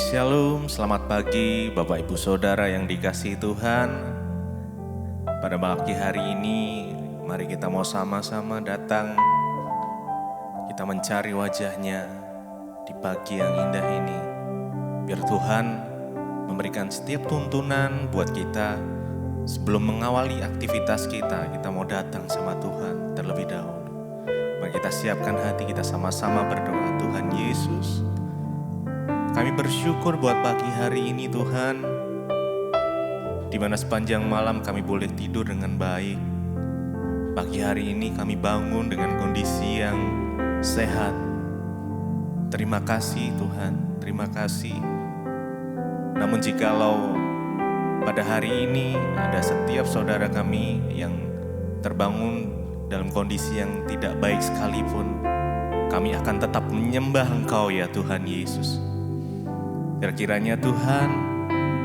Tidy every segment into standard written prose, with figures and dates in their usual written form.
Shalom, selamat pagi Bapak Ibu Saudara yang dikasihi Tuhan. Pada pagi hari ini, mari kita mau sama-sama datang. Kita mencari wajahnya di pagi yang indah ini. Biar Tuhan memberikan setiap tuntunan buat kita. Sebelum mengawali aktivitas kita mau datang sama Tuhan terlebih dahulu. Mari kita siapkan hati kita sama-sama berdoa. Tuhan Yesus, kami bersyukur buat pagi hari ini Tuhan, di mana sepanjang malam kami boleh tidur dengan baik. Pagi hari ini kami bangun dengan kondisi yang sehat. Terima kasih Tuhan, terima kasih. Namun jikalau pada hari ini ada setiap saudara kami yang terbangun dalam kondisi yang tidak baik sekalipun, kami akan tetap menyembah Engkau ya Tuhan Yesus. Kiranya Tuhan,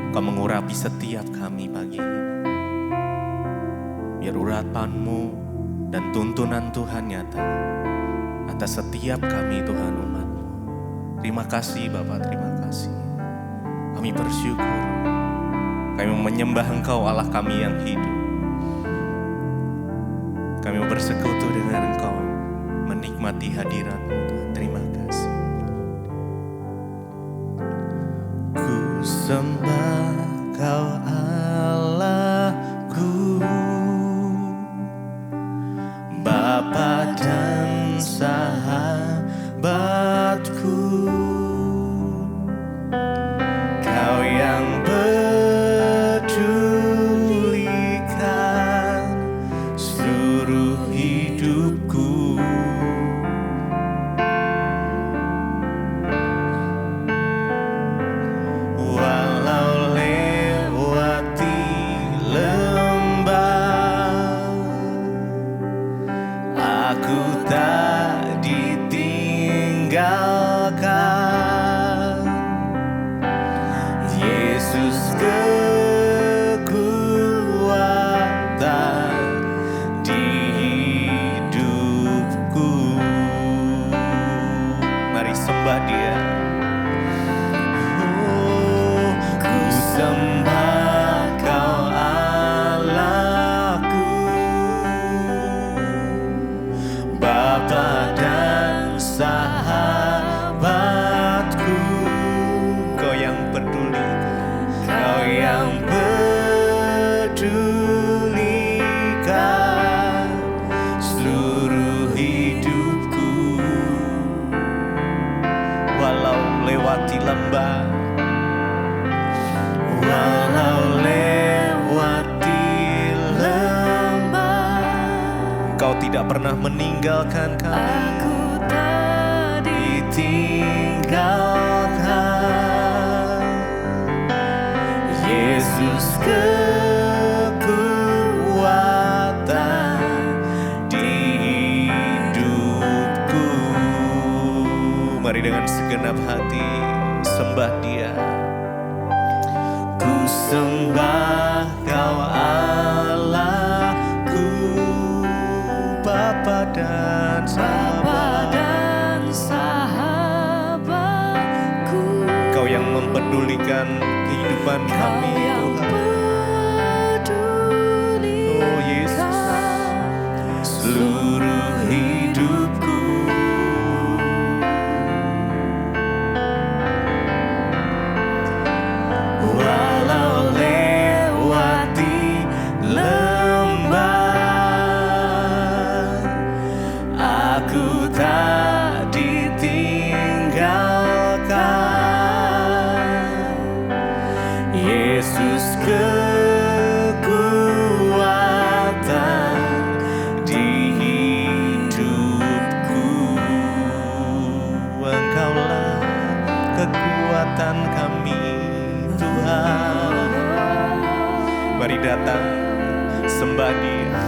Kau mengurapi setiap kami pagi ini. Biar urapan-Mu dan tuntunan Tuhan nyata atas setiap kami Tuhan umat-Mu. Terima kasih Bapak, terima kasih. Kami bersyukur, kami menyembah Engkau Allah kami yang hidup. Kami bersekutu dengan Engkau, menikmati hadirat-Mu Tuhan. Terima kasih. Sembah Kau Allahku, Bapa dan sahabatku, Kau yang pedulikan seluruh hidupku. Tidak pernah meninggalkan kami. Aku tak ditinggalkan. Yesus kekuatan di hidupku. Mari dengan segenap hati sembah Dia. Ku sembah Kau Bapa dan sahabatku, Kau yang mempedulikan kehidupan kami Tuhan. Oh Yesus, seluruh hidupku. Walau lewati aku tak ditinggalkan. Yesus kekuatan di hidupku. Engkaulah kekuatan kami Tuhan. Mari datang sembah Dia.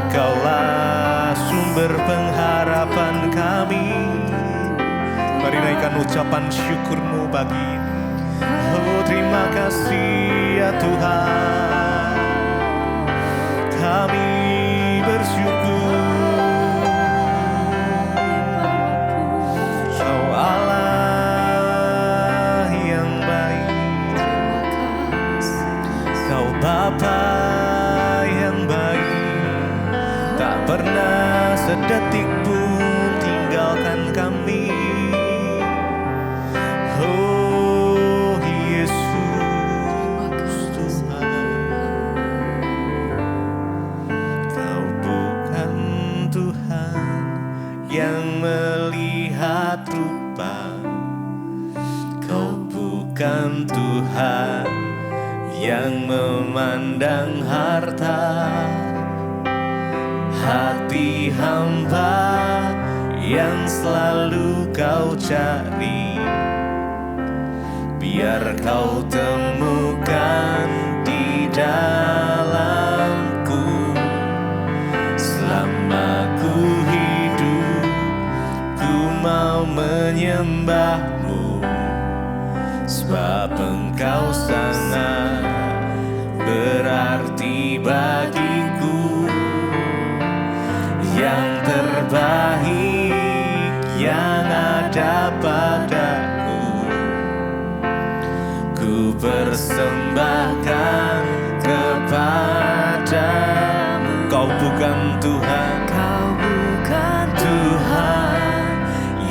Engkaulah sumber pengharapan kami. Mari naikkan ucapan syukur-Mu pagi ini. Oh terima kasih ya Tuhan. Kami bersyukur. Kau Allah sedetik pun tinggalkan kami. Oh Yesus Tuhan, Kau bukan Tuhan yang melihat rupa, Kau bukan Tuhan yang memandang harta. Hati hamba yang selalu Kau cari, biar Kau temukan di dalamku. Selama ku hidup, ku mau menyembah-Mu, sebab Engkau sangat berarti bagiku. Yang terbaik yang ada padaku, ku persembahkan kepadamu. Kau bukan Tuhan, Kau bukan Tuhan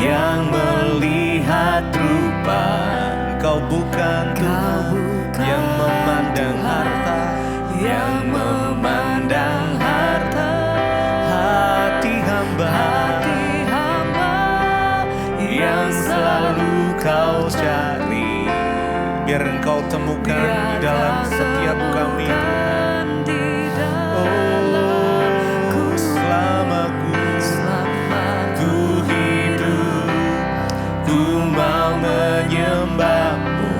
yang melihat rupa, Kau bukan Tuhan yang memandang harta, yang memandang harta. Hati hamba yang selalu Kau cari, biar Engkau temukan di dalam setiap kami. Oh, selama ku hidup, ku mau menyembah-Mu,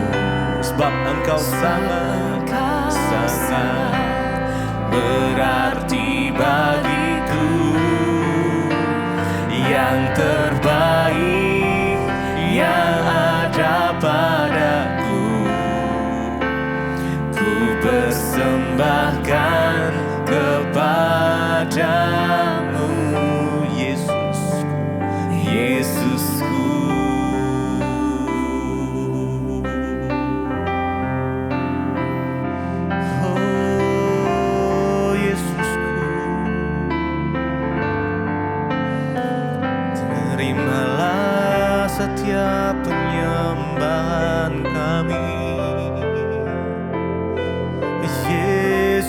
sebab Engkau sangat berarti bagiku. Yang terbaik yang ada padaku, ku persembahkan kepadamu. Yesusku, Yesusku. Oh Yesusku, terimalah setiap penyembahan kami. Yesus.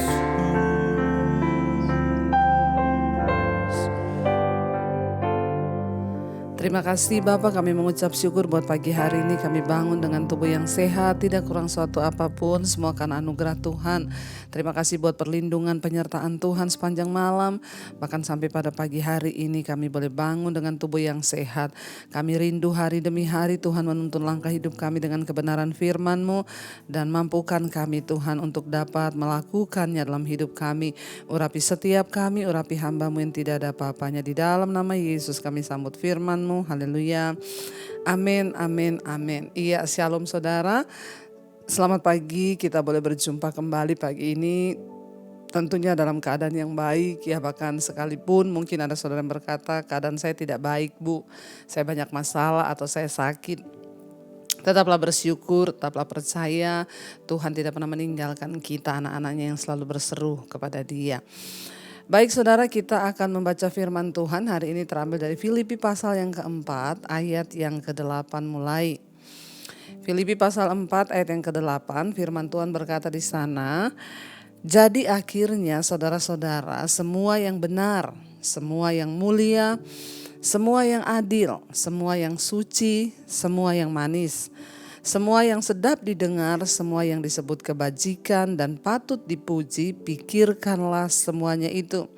Terima kasih Bapak, kami mengucap syukur buat pagi hari ini. Kami bangun dengan tubuh yang sehat, tidak kurang suatu apapun, semua karena anugerah Tuhan. Terima kasih buat perlindungan penyertaan Tuhan sepanjang malam. Bahkan sampai pada pagi hari ini kami boleh bangun dengan tubuh yang sehat. Kami rindu hari demi hari Tuhan menuntun langkah hidup kami dengan kebenaran firman-Mu. Dan mampukan kami Tuhan untuk dapat melakukannya dalam hidup kami. Urapi setiap kami, urapi hamba-Mu yang tidak ada apa-apanya. Di dalam nama Yesus kami sambut firman-Mu. Haleluya. Amin, amin, amin. Iya, shalom saudara. Selamat pagi, kita boleh berjumpa kembali pagi ini. Tentunya dalam keadaan yang baik ya, bahkan sekalipun mungkin ada saudara yang berkata keadaan saya tidak baik Bu, saya banyak masalah atau saya sakit. Tetaplah bersyukur, tetaplah percaya Tuhan tidak pernah meninggalkan kita, anak-anaknya yang selalu berseru kepada Dia. Baik saudara, kita akan membaca firman Tuhan hari ini terambil dari Filipi pasal yang keempat ayat yang ke-8 mulai. Filipi pasal 4 ayat yang ke-8, firman Tuhan berkata di sana, jadi akhirnya saudara-saudara, semua yang benar, semua yang mulia, semua yang adil, semua yang suci, semua yang manis, semua yang sedap didengar, semua yang disebut kebajikan dan patut dipuji, pikirkanlah semuanya itu.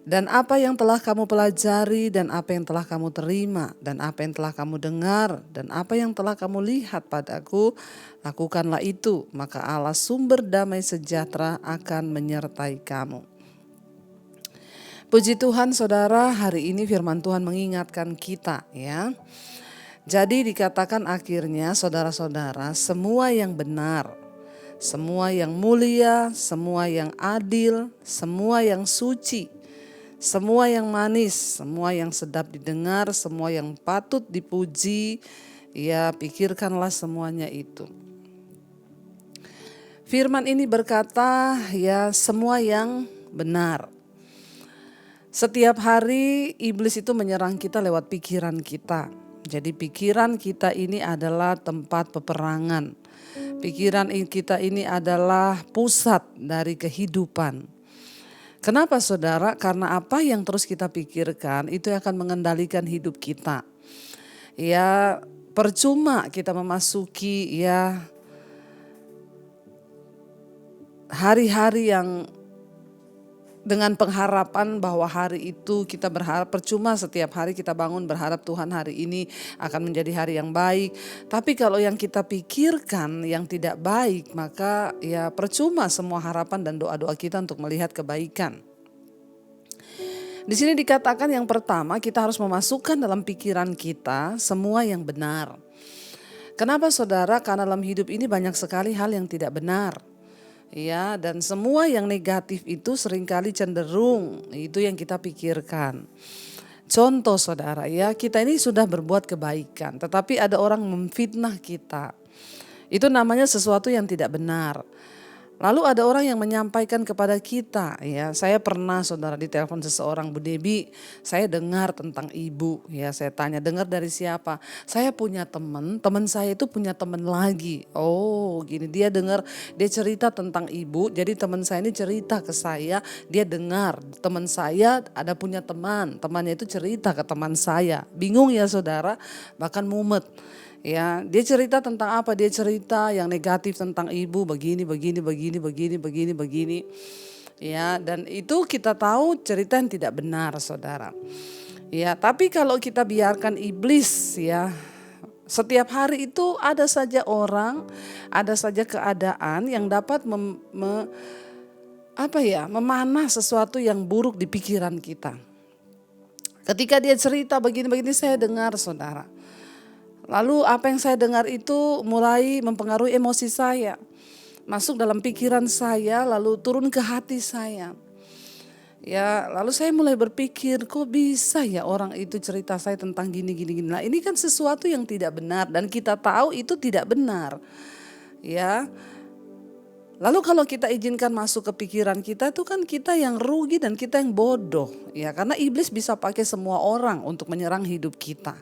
Dan apa yang telah kamu pelajari, dan apa yang telah kamu terima, dan apa yang telah kamu dengar, dan apa yang telah kamu lihat padaku, lakukanlah itu, maka Allah sumber damai sejahtera akan menyertai kamu. Puji Tuhan saudara, hari ini firman Tuhan mengingatkan kita ya. Jadi dikatakan akhirnya saudara-saudara, semua yang benar, semua yang mulia, semua yang adil, semua yang suci, semua yang manis, semua yang sedap didengar, semua yang patut dipuji, ya pikirkanlah semuanya itu. Firman ini berkata ya semua yang benar. Setiap hari iblis itu menyerang kita lewat pikiran kita. Jadi pikiran kita ini adalah tempat peperangan. Pikiran kita ini adalah pusat dari kehidupan. Kenapa saudara? Karena apa yang terus kita pikirkan itu akan mengendalikan hidup kita. Ya, percuma kita memasuki hari-hari yang dengan pengharapan bahwa hari itu kita berharap, percuma setiap hari kita bangun berharap Tuhan hari ini akan menjadi hari yang baik. Tapi kalau yang kita pikirkan yang tidak baik, maka ya percuma semua harapan dan doa-doa kita untuk melihat kebaikan. Di sini dikatakan yang pertama kita harus memasukkan dalam pikiran kita semua yang benar. Kenapa saudara? Karena dalam hidup ini banyak sekali hal yang tidak benar. Ya, dan semua yang negatif itu seringkali cenderung itu yang kita pikirkan. Contoh saudara ya, kita ini sudah berbuat kebaikan, tetapi ada orang memfitnah kita. Itu namanya sesuatu yang tidak benar. Lalu ada orang yang menyampaikan kepada kita, ya saya pernah saudara ditelepon seseorang, Bu Debi, saya dengar tentang ibu, ya saya tanya dengar dari siapa? Saya punya teman saya itu punya teman lagi. Oh gini, dia dengar, dia cerita tentang ibu, jadi teman saya ini cerita ke saya, dia dengar teman saya ada punya temannya itu cerita ke teman saya. Bingung ya saudara, bahkan mumet. Ya, dia cerita tentang apa? Dia cerita yang negatif tentang ibu begini. Ya, dan itu kita tahu cerita yang tidak benar, saudara. Ya, tapi kalau kita biarkan iblis ya, setiap hari itu ada saja orang, ada saja keadaan yang dapat memanah sesuatu yang buruk di pikiran kita. Ketika dia cerita begini saya dengar, saudara. Lalu apa yang saya dengar itu mulai mempengaruhi emosi saya. Masuk dalam pikiran saya lalu turun ke hati saya. Ya, lalu saya mulai berpikir kok bisa ya orang itu cerita saya tentang gini. Nah, ini kan sesuatu yang tidak benar dan kita tahu itu tidak benar. Ya. Lalu kalau kita izinkan masuk ke pikiran kita itu kan kita yang rugi dan kita yang bodoh. Ya, karena iblis bisa pakai semua orang untuk menyerang hidup kita.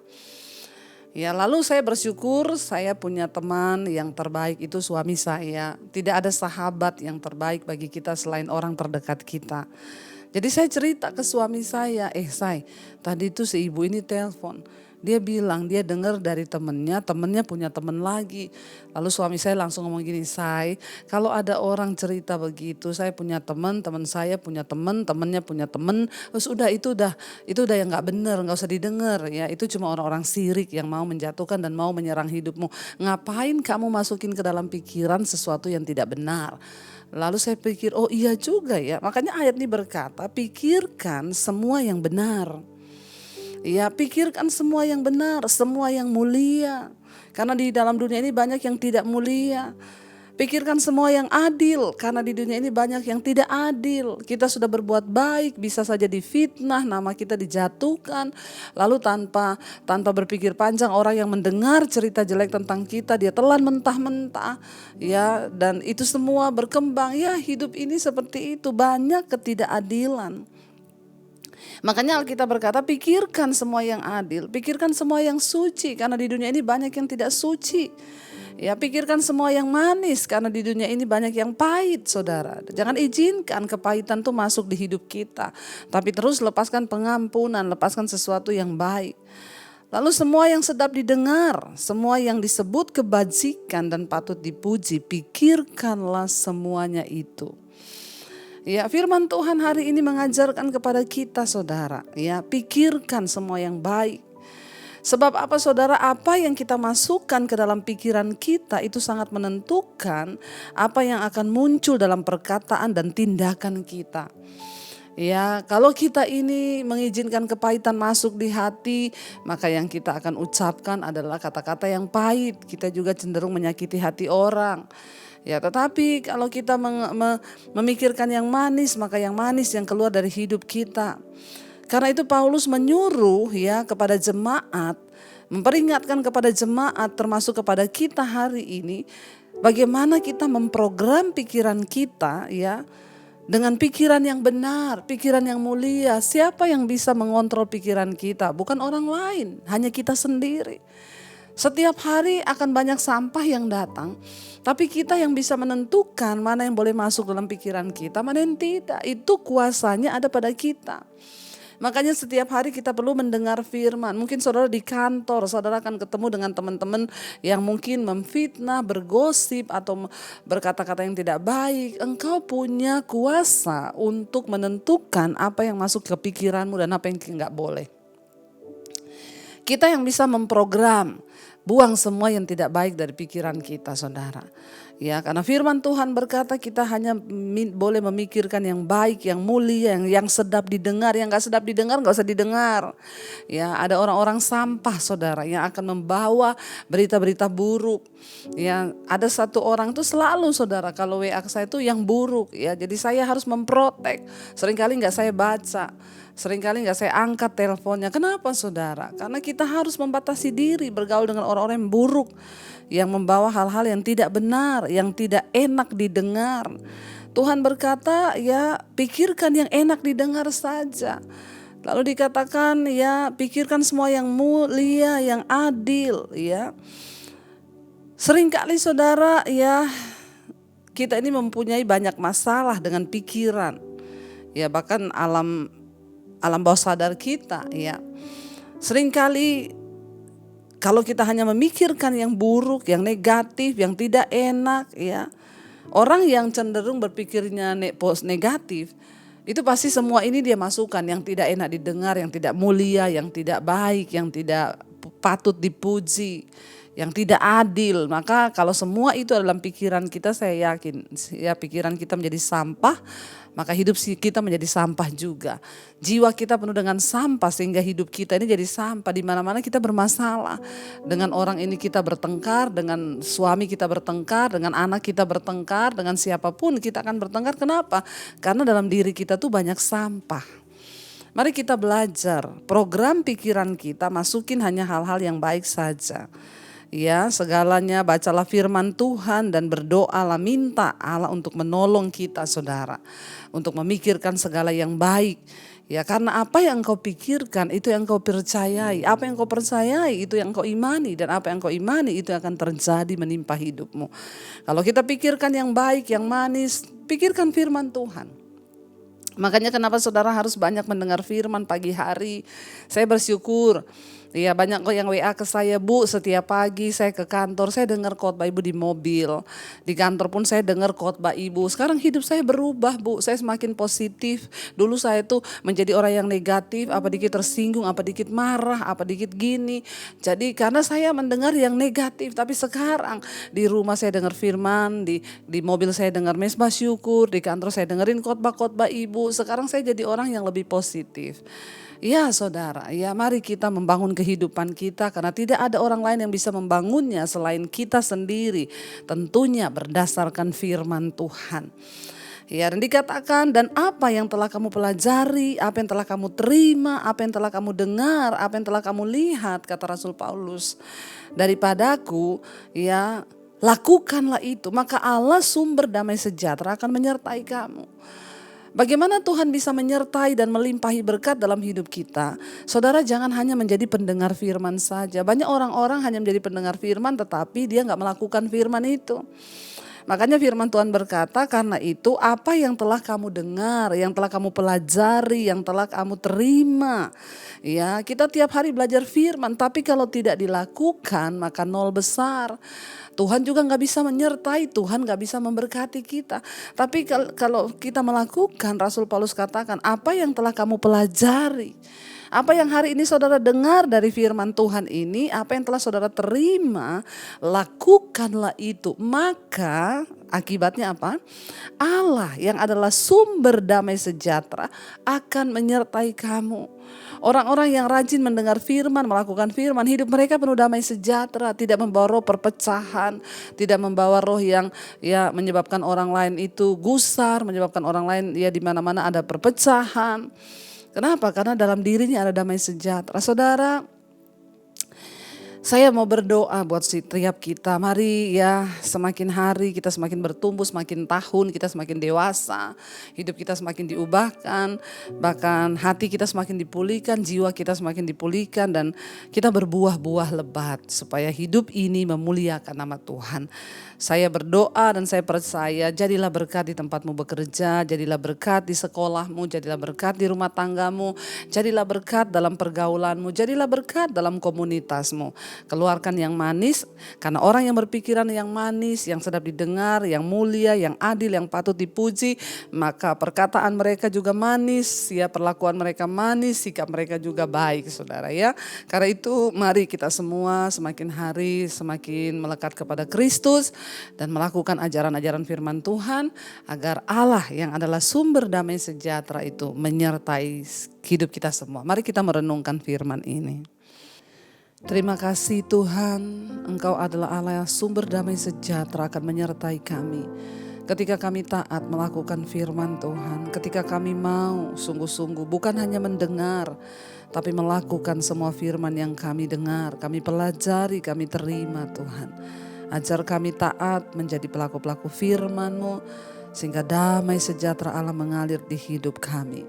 Ya, lalu saya bersyukur saya punya teman yang terbaik itu suami saya. Tidak ada sahabat yang terbaik bagi kita selain orang terdekat kita. Jadi saya cerita ke suami saya, say, tadi itu si ibu ini telepon. Dia bilang dia dengar dari temennya punya teman lagi. Lalu suami saya langsung ngomong gini, say, kalau ada orang cerita begitu, saya punya teman saya punya teman, temannya punya teman, itu udah yang nggak benar, nggak usah didengar ya. Itu cuma orang-orang sirik yang mau menjatuhkan dan mau menyerang hidupmu. Ngapain kamu masukin ke dalam pikiran sesuatu yang tidak benar? Lalu saya pikir, oh iya juga ya. Makanya ayat ini berkata, pikirkan semua yang benar. Ya, pikirkan semua yang benar, semua yang mulia. Karena di dalam dunia ini banyak yang tidak mulia. Pikirkan semua yang adil, karena di dunia ini banyak yang tidak adil. Kita sudah berbuat baik, bisa saja difitnah, nama kita dijatuhkan. Lalu tanpa berpikir panjang, orang yang mendengar cerita jelek tentang kita, dia telan mentah-mentah. Ya, dan itu semua berkembang. Ya, hidup ini seperti itu, banyak ketidakadilan. Makanya Alkitab berkata pikirkan semua yang adil, pikirkan semua yang suci karena di dunia ini banyak yang tidak suci. Ya, pikirkan semua yang manis karena di dunia ini banyak yang pahit, saudara. Jangan izinkan kepahitan itu masuk di hidup kita. Tapi terus lepaskan pengampunan, lepaskan sesuatu yang baik. Lalu semua yang sedap didengar, semua yang disebut kebajikan dan patut dipuji, pikirkanlah semuanya itu. Ya, firman Tuhan hari ini mengajarkan kepada kita saudara, ya pikirkan semua yang baik. Sebab apa saudara, apa yang kita masukkan ke dalam pikiran kita itu sangat menentukan apa yang akan muncul dalam perkataan dan tindakan kita. Ya, kalau kita ini mengizinkan kepahitan masuk di hati, maka yang kita akan ucapkan adalah kata-kata yang pahit. Kita juga cenderung menyakiti hati orang. Ya, tetapi kalau kita memikirkan yang manis, maka yang manis yang keluar dari hidup kita. Karena itu Paulus menyuruh ya kepada jemaat, memperingatkan kepada jemaat termasuk kepada kita hari ini, bagaimana kita memprogram pikiran kita ya dengan pikiran yang benar, pikiran yang mulia. Siapa yang bisa mengontrol pikiran kita? Bukan orang lain, hanya kita sendiri. Setiap hari akan banyak sampah yang datang, tapi kita yang bisa menentukan mana yang boleh masuk dalam pikiran kita, mana yang tidak. Itu kuasanya ada pada kita. Makanya setiap hari kita perlu mendengar firman. Mungkin saudara di kantor, saudara akan ketemu dengan teman-teman yang mungkin memfitnah, bergosip atau berkata-kata yang tidak baik. Engkau punya kuasa untuk menentukan apa yang masuk ke pikiranmu dan apa yang tidak boleh. Kita yang bisa memprogram, buang semua yang tidak baik dari pikiran kita, saudara. Ya, karena firman Tuhan berkata kita hanya boleh memikirkan yang baik, yang mulia, yang sedap didengar. Yang gak sedap didengar gak usah didengar. Ya, ada orang-orang sampah, saudara, yang akan membawa berita-berita buruk. Ya, ada satu orang tuh selalu, saudara, kalau WA saya itu yang buruk. Ya, jadi saya harus memprotek. Seringkali gak saya baca. Seringkali gak saya angkat teleponnya. Kenapa, saudara? Karena kita harus membatasi diri bergaul dengan orang-orang yang buruk, yang membawa hal-hal yang tidak benar, yang tidak enak didengar. Tuhan berkata, ya pikirkan yang enak didengar saja. Lalu dikatakan, ya pikirkan semua yang mulia, yang adil. Ya, seringkali, saudara, ya kita ini mempunyai banyak masalah dengan pikiran. Ya, bahkan alam bawah sadar kita, ya. Seringkali kalau kita hanya memikirkan yang buruk, yang negatif, yang tidak enak, ya. Orang yang cenderung berpikirnya negatif, itu pasti semua ini dia masukkan, yang tidak enak didengar, yang tidak mulia, yang tidak baik, yang tidak patut dipuji, yang tidak adil. Maka kalau semua itu dalam pikiran kita, saya yakin ya pikiran kita menjadi sampah, maka hidup kita menjadi sampah juga. Jiwa kita penuh dengan sampah sehingga hidup kita ini jadi sampah. Di mana-mana kita bermasalah. Dengan orang ini kita bertengkar, dengan suami kita bertengkar, dengan anak kita bertengkar, dengan siapapun kita akan bertengkar. Kenapa? Karena dalam diri kita tuh banyak sampah. Mari kita belajar, program pikiran kita masukin hanya hal-hal yang baik saja. Ya, segalanya bacalah firman Tuhan dan berdoalah, minta Allah untuk menolong kita, saudara, untuk memikirkan segala yang baik. Ya, karena apa yang kau pikirkan itu yang kau percayai, apa yang kau percayai itu yang kau imani, dan apa yang kau imani itu akan terjadi menimpa hidupmu. Kalau kita pikirkan yang baik, yang manis, pikirkan firman Tuhan. Makanya kenapa saudara harus banyak mendengar firman pagi hari. Saya bersyukur. Ya, banyak kok yang WA ke saya, Bu, setiap pagi saya ke kantor, saya dengar khotbah Ibu di mobil. Di kantor pun saya dengar khotbah Ibu. Sekarang hidup saya berubah, Bu. Saya semakin positif. Dulu saya tuh menjadi orang yang negatif, apa dikit tersinggung, apa dikit marah, apa dikit gini. Jadi karena saya mendengar yang negatif, tapi sekarang di rumah saya dengar firman, di mobil saya dengar mesbah syukur, di kantor saya dengerin khotbah-khotbah Ibu. Sekarang saya jadi orang yang lebih positif. Ya, saudara, ya mari kita membangun kehidupan kita karena tidak ada orang lain yang bisa membangunnya selain kita sendiri. Tentunya berdasarkan firman Tuhan. Ya, dan dikatakan, dan apa yang telah kamu pelajari, apa yang telah kamu terima, apa yang telah kamu dengar, apa yang telah kamu lihat, kata Rasul Paulus, daripadaku, ya lakukanlah itu, maka Allah sumber damai sejahtera akan menyertai kamu. Bagaimana Tuhan bisa menyertai dan melimpahi berkat dalam hidup kita? Saudara, jangan hanya menjadi pendengar firman saja. Banyak orang-orang hanya menjadi pendengar firman tetapi dia gak melakukan firman itu. Makanya firman Tuhan berkata, karena itu apa yang telah kamu dengar, yang telah kamu pelajari, yang telah kamu terima. Ya, kita tiap hari belajar firman, tapi kalau tidak dilakukan maka nol besar. Tuhan juga gak bisa menyertai, Tuhan gak bisa memberkati kita. Tapi kalau kita melakukan, Rasul Paulus katakan, apa yang telah kamu pelajari, apa yang hari ini saudara dengar dari firman Tuhan ini, apa yang telah saudara terima, lakukanlah itu. Maka akibatnya apa? Allah yang adalah sumber damai sejahtera akan menyertai kamu. Orang-orang yang rajin mendengar firman, melakukan firman, hidup mereka penuh damai sejahtera, tidak membawa roh perpecahan, tidak membawa roh yang ya menyebabkan orang lain itu gusar, menyebabkan orang lain ya di mana-mana ada perpecahan. Kenapa? Karena dalam dirinya ada damai sejahtera. Saudara, Saya mau berdoa buat setiap kita. Mari ya, semakin hari kita semakin bertumbuh, semakin tahun kita semakin dewasa. Hidup kita semakin diubahkan, bahkan hati kita semakin dipulihkan, jiwa kita semakin dipulihkan, dan kita berbuah-buah lebat supaya hidup ini memuliakan nama Tuhan. Saya berdoa dan saya percaya jadilah berkat di tempatmu bekerja, jadilah berkat di sekolahmu, jadilah berkat di rumah tanggamu, jadilah berkat dalam pergaulanmu, jadilah berkat dalam komunitasmu. Keluarkan yang manis, karena orang yang berpikiran yang manis, yang sedap didengar, yang mulia, yang adil, yang patut dipuji, maka perkataan mereka juga manis, ya perlakuan mereka manis, sikap mereka juga baik, saudara ya. Karena itu mari kita semua semakin hari semakin melekat kepada Kristus dan melakukan ajaran-ajaran firman Tuhan agar Allah yang adalah sumber damai sejahtera itu menyertai hidup kita semua. Mari kita merenungkan firman ini. Terima kasih Tuhan, Engkau adalah Allah yang sumber damai sejahtera akan menyertai kami. Ketika kami taat melakukan firman Tuhan, ketika kami mau sungguh-sungguh bukan hanya mendengar, tapi melakukan semua firman yang kami dengar, kami pelajari, kami terima Tuhan. Ajar kami taat menjadi pelaku-pelaku firman-Mu, sehingga damai sejahtera Allah mengalir di hidup kami.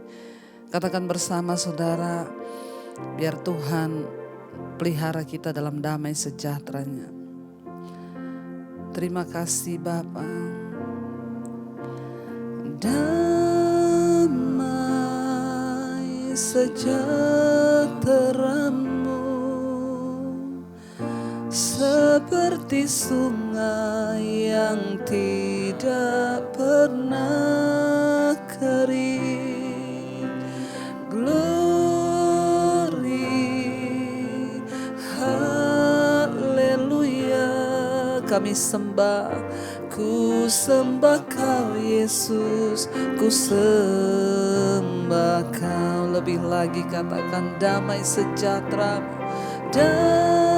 Katakan bersama saudara, biar Tuhan pelihara kita dalam damai sejahtera-Nya. Terima kasih Bapa. Damai sejahtera-Mu seperti sungai yang tidak pernah kering. Kami sembah, ku sembah Kau Yesus, ku sembah Kau. Lebih lagi katakan damai sejahtera, damai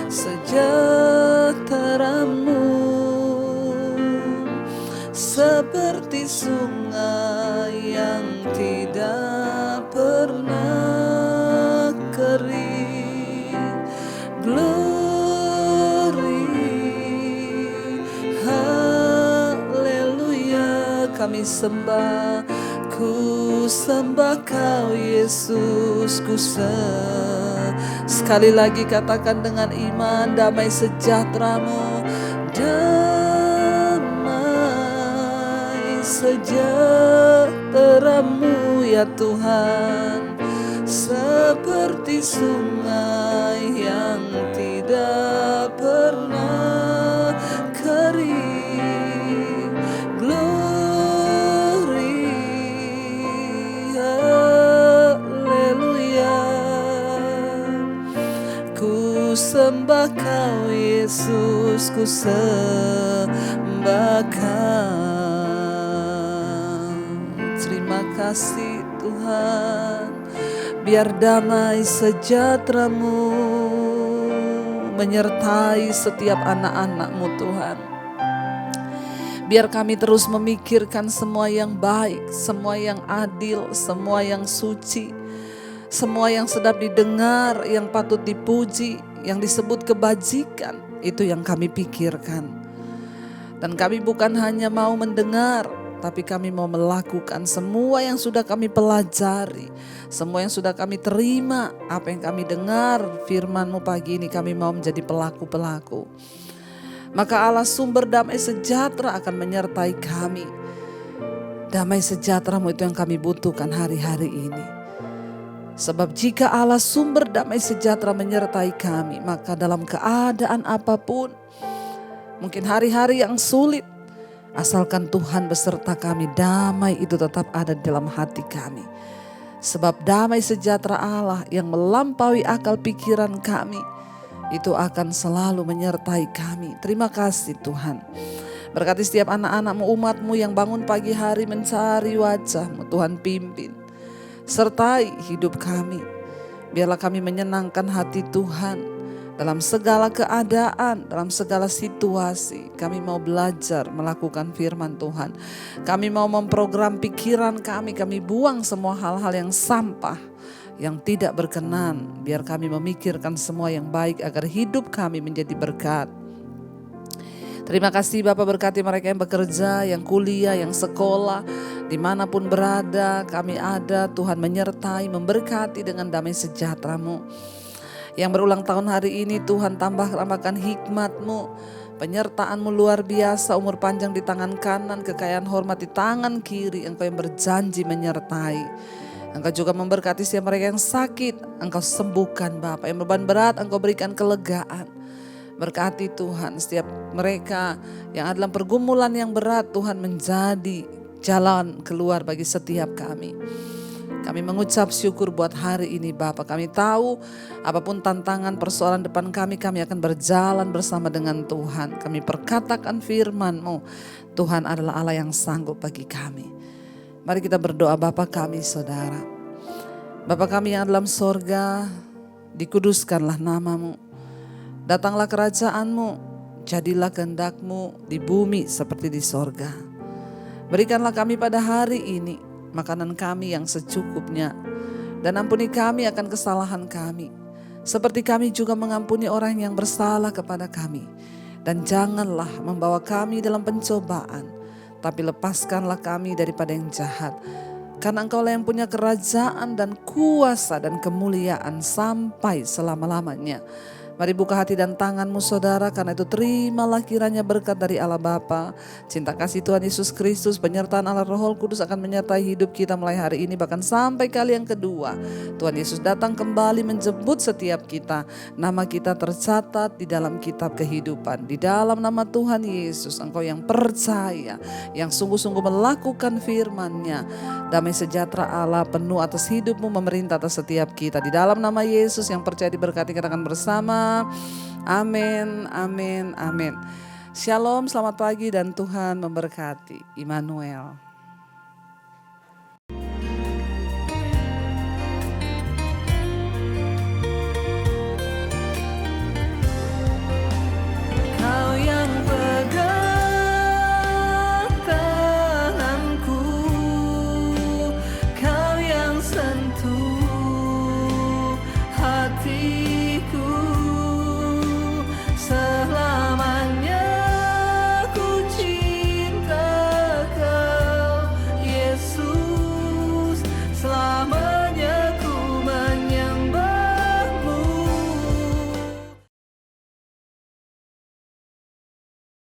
sejahtera-Mu seperti sungai yang tidak pernah kering. Kami sembah, ku sembah Kau Yesus, ku sekali lagi katakan dengan iman, damai sejahtera-Mu, damai sejahtera-Mu ya Tuhan, seperti sungai yang tidak pernah kering. Sembah Kau Yesus, ku sembah Kau. Terima kasih Tuhan, biar damai sejahtera-Mu menyertai setiap anak-anak-Mu Tuhan. Biar kami terus memikirkan semua yang baik, semua yang adil, semua yang suci, semua yang sedap didengar, yang patut dipuji, yang disebut kebajikan, itu yang kami pikirkan. Dan kami bukan hanya mau mendengar, tapi kami mau melakukan semua yang sudah kami pelajari, semua yang sudah kami terima, apa yang kami dengar, firman-Mu pagi ini kami mau menjadi pelaku-pelaku. Maka Allah sumber damai sejahtera akan menyertai kami. Damai sejahtera-Mu itu yang kami butuhkan hari-hari ini. Sebab jika Allah sumber damai sejahtera menyertai kami, maka dalam keadaan apapun, mungkin hari-hari yang sulit, asalkan Tuhan beserta kami, damai itu tetap ada di dalam hati kami. Sebab damai sejahtera Allah yang melampaui akal pikiran kami, itu akan selalu menyertai kami. Terima kasih Tuhan. Berkati setiap anak-anak-Mu, umat-Mu yang bangun pagi hari mencari wajah-Mu, Tuhan pimpin. Sertai hidup kami, biarlah kami menyenangkan hati Tuhan dalam segala keadaan, dalam segala situasi. Kami mau belajar melakukan firman Tuhan. Kami mau memprogram pikiran kami buang semua hal-hal yang sampah yang tidak berkenan. Biar kami memikirkan semua yang baik agar hidup kami menjadi berkat. Terima kasih Bapak, berkati mereka yang bekerja, yang kuliah, yang sekolah, dimanapun berada kami ada. Tuhan menyertai, memberkati dengan damai sejahtera-Mu. Yang berulang tahun hari ini Tuhan tambahkan hikmat-Mu, penyertaan-Mu luar biasa, umur panjang di tangan kanan, kekayaan hormat di tangan kiri. Engkau yang berjanji menyertai. Engkau juga memberkati setiap mereka yang sakit, Engkau sembuhkan Bapak. Yang beban berat Engkau berikan kelegaan. Berkati Tuhan setiap mereka yang ada dalam pergumulan yang berat, Tuhan menjadi jalan keluar bagi setiap kami. Kami mengucap syukur buat hari ini Bapak. Kami tahu apapun tantangan persoalan depan kami akan berjalan bersama dengan Tuhan. Kami perkatakan firman-Mu, Tuhan adalah Allah yang sanggup bagi kami. Mari kita berdoa. Bapa kami saudara, Bapa kami yang dalam sorga, dikuduskanlah nama-Mu. Datanglah kerajaan-Mu, jadilah kehendak-Mu di bumi seperti di sorga. Berikanlah kami pada hari ini makanan kami yang secukupnya, dan ampuni kami akan kesalahan kami, seperti kami juga mengampuni orang yang bersalah kepada kami. Dan janganlah membawa kami dalam pencobaan, tapi lepaskanlah kami daripada yang jahat. Karena Engkaulah yang punya kerajaan dan kuasa dan kemuliaan sampai selama-lamanya. Mari buka hati dan tangan-Mu saudara, karena itu terimalah kiranya berkat dari Allah Bapa, cinta kasih Tuhan Yesus Kristus, penyertaan Allah Roh Kudus akan menyertai hidup kita mulai hari ini bahkan sampai kali yang kedua. Tuhan Yesus datang kembali menjemput setiap kita. Nama kita tercatat di dalam kitab kehidupan. Di dalam nama Tuhan Yesus, Engkau yang percaya, yang sungguh-sungguh melakukan firman-Nya, damai sejahtera Allah penuh atas hidupmu, memerintah atas setiap kita. Di dalam nama Yesus yang percaya diberkati, katakan bersama. Amin, amin, amin. Shalom, selamat pagi dan Tuhan memberkati. Immanuel.